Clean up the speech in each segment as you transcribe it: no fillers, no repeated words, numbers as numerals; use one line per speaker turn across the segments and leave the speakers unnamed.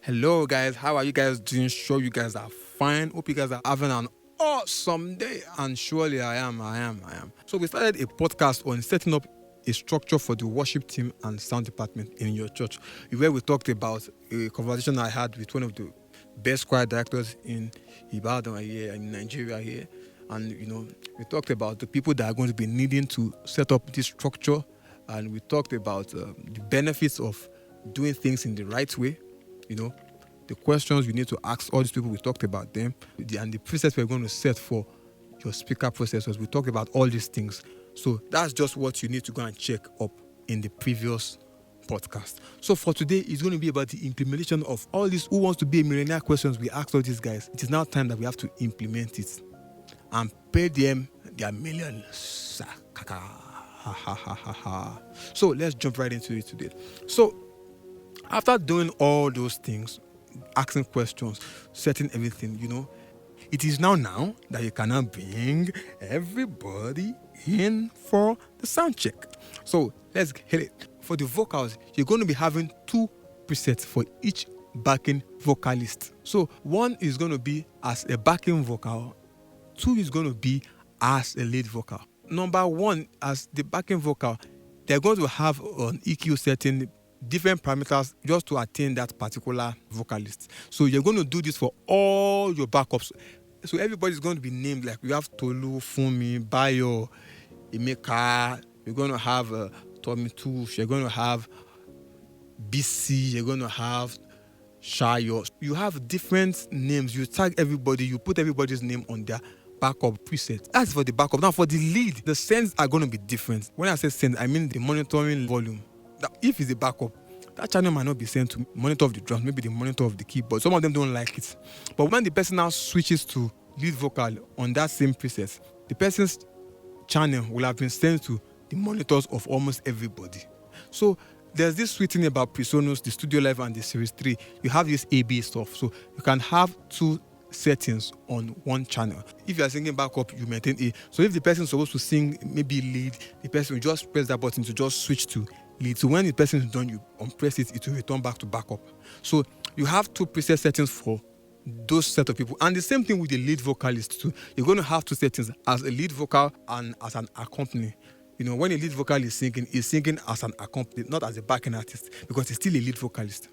Hello, guys. How are you guys doing? Sure, you guys are fine. Hope you guys are having an awesome day. And surely I am. So, we started a podcast on setting up a structure for the worship team and sound department in your church, where we talked about a conversation I had with one of the best choir directors in Ibadan here, in Nigeria here. And, we talked about the people that are going to be needing to set up this structure. And we talked about the benefits of doing things in the right way. The questions you need to ask all these people, we talked about them, and the process we're going to set for your speaker processors. We talked about all these things. So that's just what you need to go and check up in the previous podcast. So for today, it's going to be about the implementation of all these who wants to be a millionaire questions we asked all these guys. It is now time that we have to implement it and pay them their millions. So let's jump right into it today. So after doing all those things, asking questions, setting everything, it is now that you can now bring everybody in for the sound check. So let's hit it. For the vocals, you're going to be having 2 presets for each backing vocalist. So one is going to be as a backing vocal, 2 is going to be as a lead vocal. Number 1, as the backing vocal, they're going to have an EQ setting, different parameters just to attain that particular vocalist. So you're going to do this for all your backups. So everybody's going to be named, like we have Tolu, Fumi, Bayo, Emeka. You're going to have Tommy Tush. You're going to have BC. You're going to have Shayo. You have different names. You tag everybody. You put everybody's name on their backup preset. That's for the backup. Now for the lead, the sends are going to be different. When I say send, I mean the monitoring volume. If it's a backup, that channel might not be sent to monitor of the drums, maybe the monitor of the keyboard. Some of them don't like it. But when the person now switches to lead vocal on that same preset, the person's channel will have been sent to the monitors of almost everybody. So there's this sweet thing about PreSonus, the Studio Live and the Series 3. You have this AB stuff. So you can have 2 settings on one channel. If you are singing backup, you maintain A. So if the person is supposed to sing maybe lead, the person will just press that button to just switch to lead. So when the person is done, you unpress it, it will return back to backup. So you have 2 preset settings for those set of people. And the same thing with the lead vocalist too. You're going to have 2 settings as a lead vocal and as an accompany. When a lead vocal is singing as an accompany, not as a backing artist, because he's still a lead vocalist.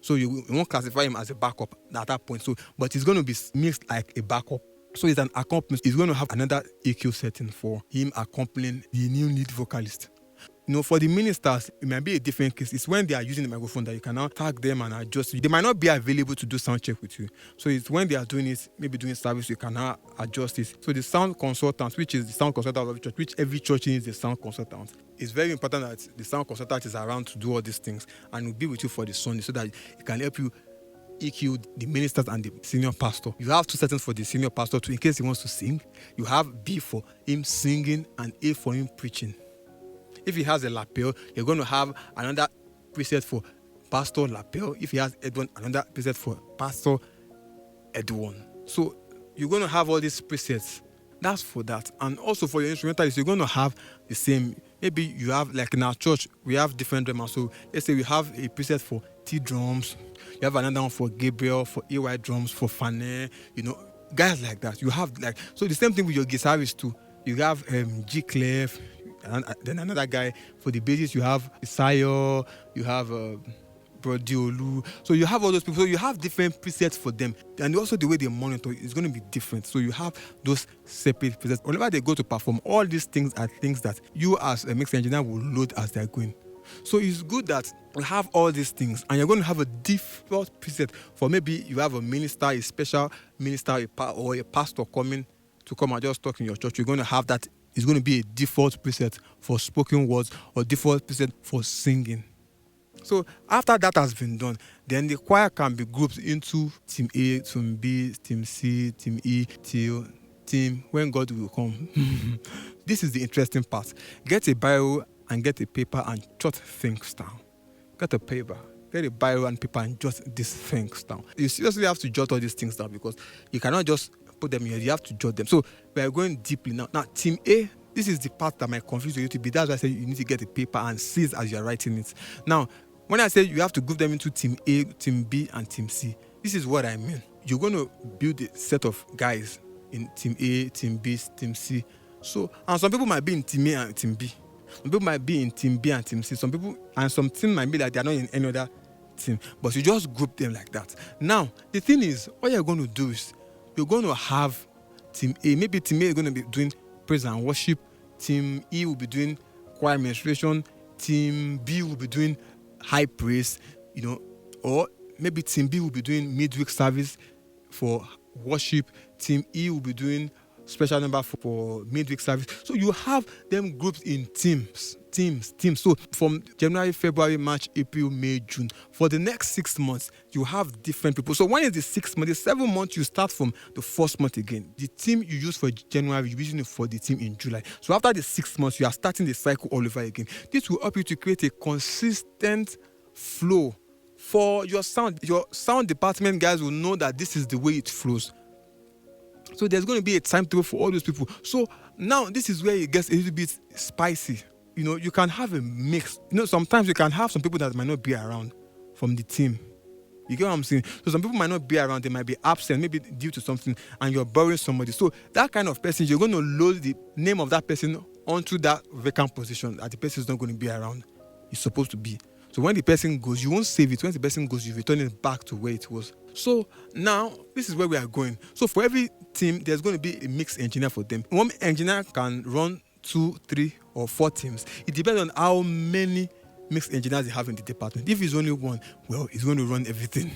So you won't classify him as a backup at that point. So, but he's going to be mixed like a backup. So it's an accompanist. He's going to have another EQ setting for him accompanying the new lead vocalist. For the ministers, it might be a different case. It's when they are using the microphone that you can now tag them and adjust it. They might not be available to do sound check with you. So it's when they are doing it, maybe doing service, you can now adjust it. So the sound consultant, which is the sound consultant of the church, which every church needs a sound consultant. It's very important that the sound consultant is around to do all these things and will be with you for the Sunday so that it can help you EQ the ministers and the senior pastor. You have 2 settings for the senior pastor too, in case he wants to sing. You have B for him singing and A for him preaching. If he has a lapel, you're going to have another preset for Pastor Lapel. If he has Edwin, another preset for Pastor Edwin. So you're going to have all these presets. That's for that. And also for your instrumentalists, you're going to have the same. Maybe you have, like in our church, we have different drummers. So let's say we have a preset for T drums. You have another one for Gabriel, for AY drums, for Fane, guys like that. You have so the same thing with your guitarists too. You have G Clef, and then another guy for the bassist. You have Isayo, you have Brodiolu. So you have all those people. So you have different presets for them, and also the way they monitor is going to be different. So you have those separate presets. Whenever they go to perform, all these things are things that you as a mix engineer will load as they're going. So it's good that you have all these things, and you're going to have a default preset for maybe you have a minister, a special minister, or a pastor coming to come and just talk in your church. You're going to have that. It's going to be a default preset for spoken words or default preset for singing. So after that has been done, then the choir can be grouped into team A, team B, team C, team E, till team when God will come. This is the interesting part. Get a biro and get a paper and jot things down. Get a paper, get a biro and paper and jot these things down. You seriously have to jot all these things down because you cannot just put them here. You have to jot them. So we are going deeply now. Now, team A, this is the part that might confuse you to be. That's why I say you need to get a paper and see it as you're writing it. Now, When I say you have to group them into team A, team B, and team C, this is what I mean. You're going to build a set of guys in team A, team B, team C. So, and some people might be in team A and team B. Some people might be in team B and team C. Some team might be that they are not in any other team. But you just group them like that. Now, the thing is, what you're going to do is you're going to have team A. Maybe team A is going to be doing praise and worship. Team E will be doing choir administration. Team B will be doing high praise, or maybe team B will be doing midweek service for worship. Team E will be doing special number for midweek service. So you have them grouped in teams. So from January, February, March, April, May, June, for the next 6 months, you have different people. So when is the 6th month? The 7th month, you start from the first month again. The team you use for January, you're using it for the team in July. So after the 6 months, you are starting the cycle all over again. This will help you to create a consistent flow for your sound. Your sound department guys will know that this is the way it flows. So there's going to be a timetable for all those people. So now this is where it gets a little bit spicy. You can have a mix. Sometimes you can have some people that might not be around from the team. You get what I'm saying? So some people might not be around. They might be absent, maybe due to something, and you're borrowing somebody. So that kind of person, you're going to load the name of that person onto that vacant position that the person is not going to be around. It's supposed to be. So when the person goes, you won't save it. When the person goes, you return it back to where it was. So now, this is where we are going. So for every team, there's going to be a mixed engineer for them. One engineer can run 2, 3, or 4 teams. It depends on how many mixed engineers they have in the department. If it's only one, well, he's going to run everything.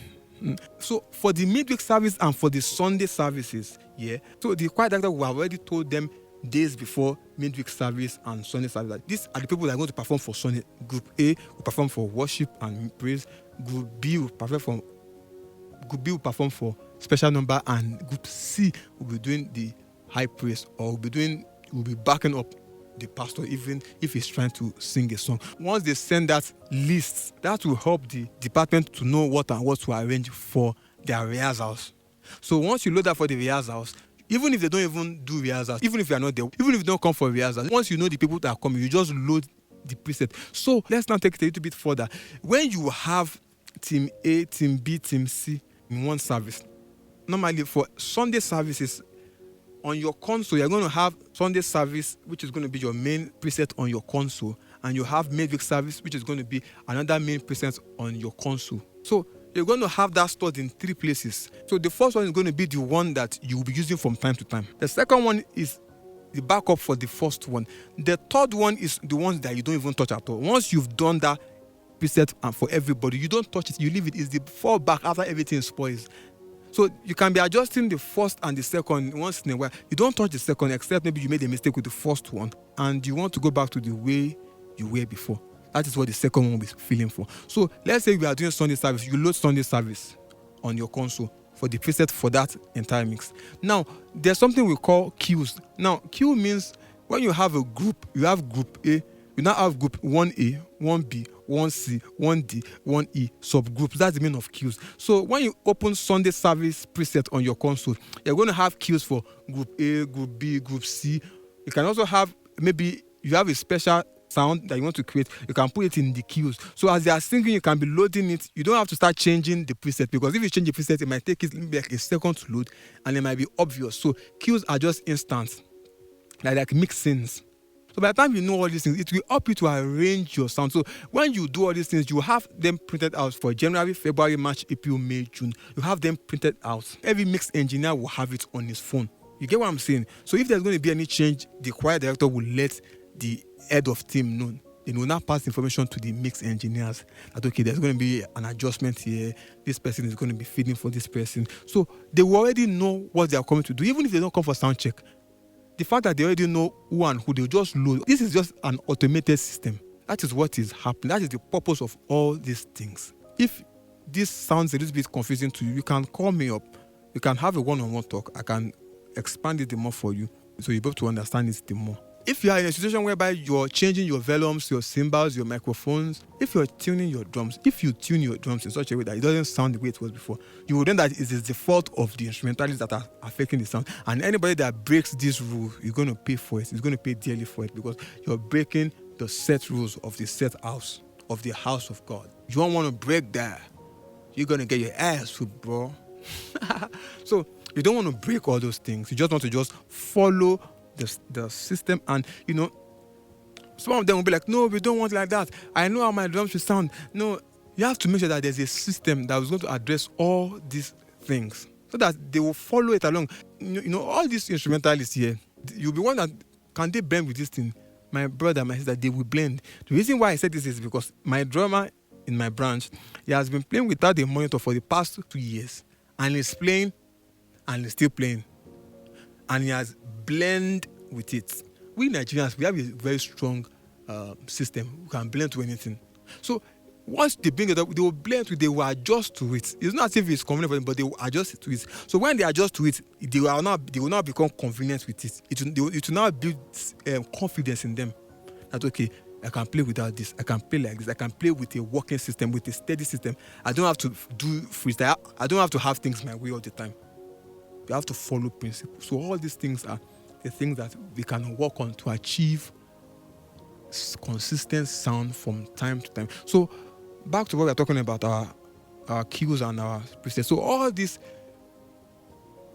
So for the midweek service and for the Sunday services, so the choir director will have already told them days before midweek service and Sunday service that these are the people that are going to perform for Sunday. Group A will perform for worship and praise. Group B will perform for special number, and Group C will be doing the high praise, or will be backing up the pastor even if he's trying to sing a song. Once they send that list, that will help the department to know what to arrange for their rehearsals. So once you load that for the rehearsals, even if they don't even do rehearsals, even if you are not there, even if you don't come for rehearsals, once you know the people that are coming, you just load the preset. So let's now take it a little bit further. When you have team A, team B, team C in one service, normally for Sunday services, on your console, you're going to have Sunday service, which is going to be your main preset on your console, and you have midweek service, which is going to be another main preset on your console. So you're going to have that stored in 3 places. So the first one is going to be the one that you will be using from time to time. The second one is the backup for the first one. The third one is the ones that you don't even touch at all. Once you've done that preset and for everybody, you don't touch it, you leave it. It's the fallback after everything spoils. So you can be adjusting the first and the second once in a while. You don't touch the second, except maybe you made a mistake with the first one and you want to go back to the way you were before. That is what the second one will be feeling for. So let's say we are doing Sunday service. You load Sunday service on your console for the preset for that entire mix. Now, there's something we call queues. Now, queue means when you have a group, you have group A, you now have group 1A, 1B, 1C, 1D, 1E, subgroups. That's the meaning of queues. So when you open Sunday service preset on your console, you're going to have queues for group A, group B, group C. You can also have, maybe you have a special sound that you want to create, you can put it in the queues. So as they are singing, you can be loading it. You don't have to start changing the preset, because if you change the preset, it might take it maybe like a second to load and it might be obvious. So queues are just instant, like mixins. So by the time you know all these things, it will help you to arrange your sound. So when you do all these things, you have them printed out for January, February, March, April, May, June. You have them printed out. Every mix engineer will have it on his phone. You get what I'm saying? So if there's going to be any change, the choir director will let the head of team know. They will now pass information to the mix engineers that, okay, there's going to be an adjustment here. This person is going to be feeding for this person. So they will already know what they are coming to do, even if they don't come for sound check. The fact that they already know who and who, they'll just load. This is just an automated system. That is what is happening. That is the purpose of all these things. If this sounds a little bit confusing to you, you can call me up. You can have a one-on-one talk. I can expand it the more for you, so you'll be able to understand it the more. If you are in a situation whereby you're changing your volumes, your cymbals, your microphones, if you're tuning your drums, if you tune your drums in such a way that it doesn't sound the way it was before, you will know that it is the fault of the instrumentalists that are affecting the sound. And anybody that breaks this rule, you're going to pay for it. It's going to pay dearly for it, because you're breaking the set rules of the set house of the house of God. You don't want to break that. You're going to get your ass whipped, bro. So you don't want to break all those things. You just want to just follow the system. And, some of them will be like, no, we don't want it like that. I know how my drums should sound. No, you have to make sure that there's a system that is going to address all these things so that they will follow it along. All these instrumentalists here, you'll be wondering, can they blend with this thing? My brother, my sister, they will blend. The reason why I said this is because my drummer in my branch, he has been playing without a monitor for the past 2 years. And he's playing and he's still playing. And he has blended with it. We Nigerians, we have a very strong system. We can blend to anything. So once they bring it up, they will blend to it, they will adjust to it. It's not as if it's convenient for them, but they will adjust to it. So when they adjust to it, they will not become convenient with it. It will now build confidence in them. That, okay, I can play without this. I can play like this. I can play with a working system, with a steady system. I don't have to do freestyle. I don't have to have things my way all the time. You have to follow principles. So all these things are the things that we can work on to achieve consistent sound from time to time. So back to what we're talking about, our cues and our presets. So all this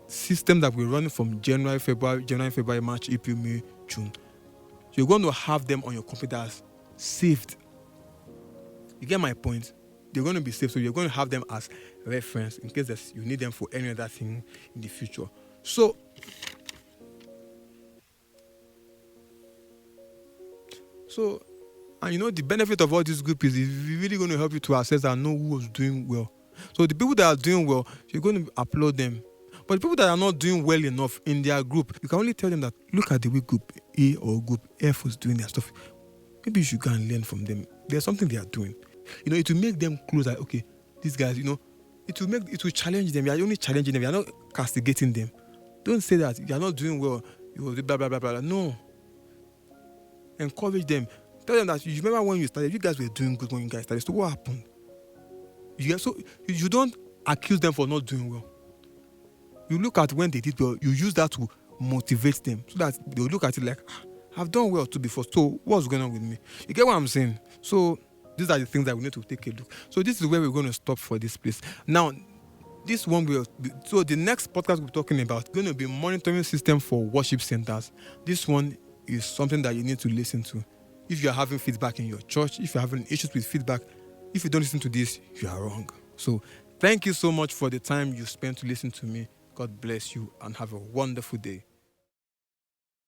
system that we're running from January, February, March, April, May, June, you're going to have them on your computers saved. You get my point? They're going to be saved, so you're going to have them as reference in case you need them for any other thing in the future. So and the benefit of all this group is it's really going to help you to assess and know who was doing well. So the people that are doing well, you're going to applaud them. But the people that are not doing well enough in their group, you can only tell them that, look at the way group A or group F was doing their stuff. Maybe you should go and learn from them. There's something they are doing. It will make them closer. Okay, these guys, it will challenge them. You are only challenging them. You are not castigating them. Don't say that you are not doing well. You will do blah, blah, blah, blah. No. Encourage them. Tell them that you remember when you started, you guys were doing good when you guys started. So what happened? You don't accuse them for not doing well. You look at when they did well, you use that to motivate them so that they'll look at it like, I've done well too before, so what's going on with me? You get what I'm saying? So these are the things that we need to take a look. So this is where we're going to stop for this place. Now, the next podcast we're talking about is going to be monitoring system for worship centers. This one is something that you need to listen to. If you're having feedback in your church, if you're having issues with feedback, if you don't listen to this, you are wrong. So thank you so much for the time you spent to listen to me. God bless you and have a wonderful day.